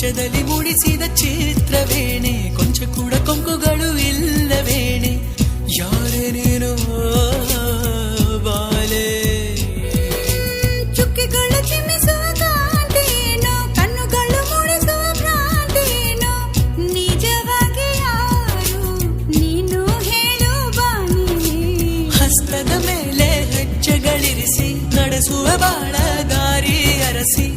ಕೊಂಚದಲ್ಲಿ ಮೂಡಿಸಿದ ಚಿತ್ರವೇಣೆ ಕೊಂಚ ಕೂಡ ಕೊಂಕುಗಳು ಇಲ್ಲವೇಣೆ ಯಾರೇ ನೀನು ಬಾಲೆ ಚುಕ್ಕಿಗಳು ಚಿಮ್ಮಿಸುವ ಕಾಂತೇನೋ ಕಣ್ಣುಗಳು ಮೂಡಿಸುವ ಭ್ರಾಂತೇನೋ ನಿಜವಾಗಿ ಯಾರು ನೀನು ಹೇಳು ಬಾನಿ ಹಸ್ತದ ಮೇಲೆ ಹೆಜ್ಜೆಗಳಿರಿಸಿ ನಡೆಸುವ ಬಾಳ ದಾರಿ ಅರಸಿ